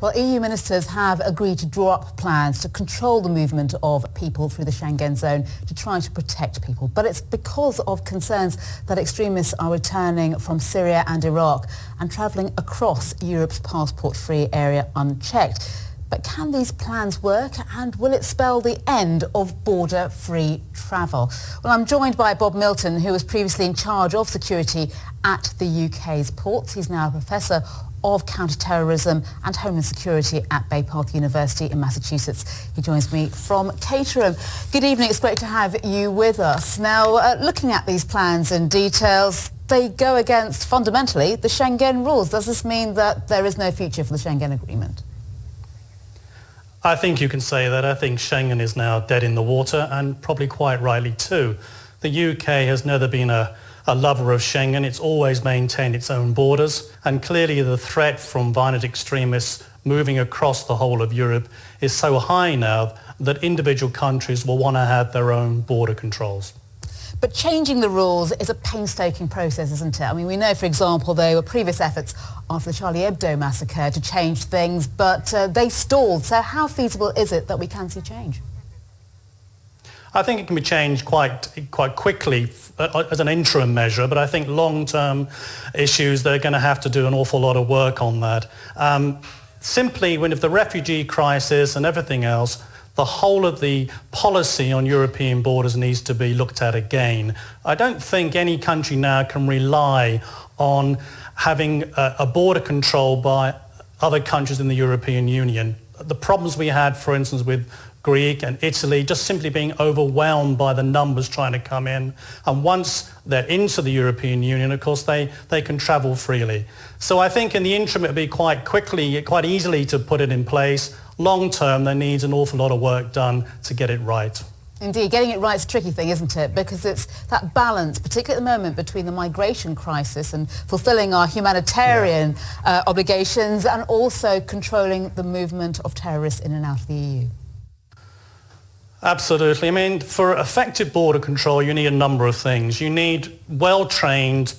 Well, EU ministers have agreed to draw up plans to control the movement of people through the Schengen zone to try to protect people. But it's because of concerns that extremists are returning from Syria and Iraq and travelling across Europe's passport-free area unchecked. But can these plans work, and will it spell the end of border-free travel? Well, I'm joined by Bob Milton, who was previously in charge of security at the UK's ports. He's now a professor of Counterterrorism and Homeland Security at Bay Path University in Massachusetts. He joins me from Caterham. Good evening, it's great to have you with us. Now, looking at these plans in details, they go against, fundamentally, the Schengen rules. Does this mean that there is no future for the Schengen agreement? I think you can say that. I think Schengen is now dead in the water, and probably quite rightly too. The UK has never been a lover of Schengen. It's always maintained its own borders, and clearly the threat from violent extremists moving across the whole of Europe is so high now that individual countries will want to have their own border controls. But changing the rules is a painstaking process, isn't it? I mean, we know, for example, there were previous efforts after the Charlie Hebdo massacre to change things, but they stalled. So how feasible is it that we can see change? I think it can be changed quite quickly as an interim measure, but I think long-term issues, they're going to have to do an awful lot of work on that. Simply, if the refugee crisis and everything else, the whole of the policy on European borders needs to be looked at again. I don't think any country now can rely on having a border control by other countries in the European Union. The problems we had, for instance, with Greece and Italy, just simply being overwhelmed by the numbers trying to come in. And once they're into the European Union, of course, they can travel freely. So I think in the interim, it would be quite easily to put it in place. Long term, there needs an awful lot of work done to get it right. Indeed, getting it right is a tricky thing, isn't it? Because it's that balance, particularly at the moment, between the migration crisis and fulfilling our humanitarian obligations, and also controlling the movement of terrorists in and out of the EU. Absolutely. I mean, for effective border control, you need a number of things. You need well-trained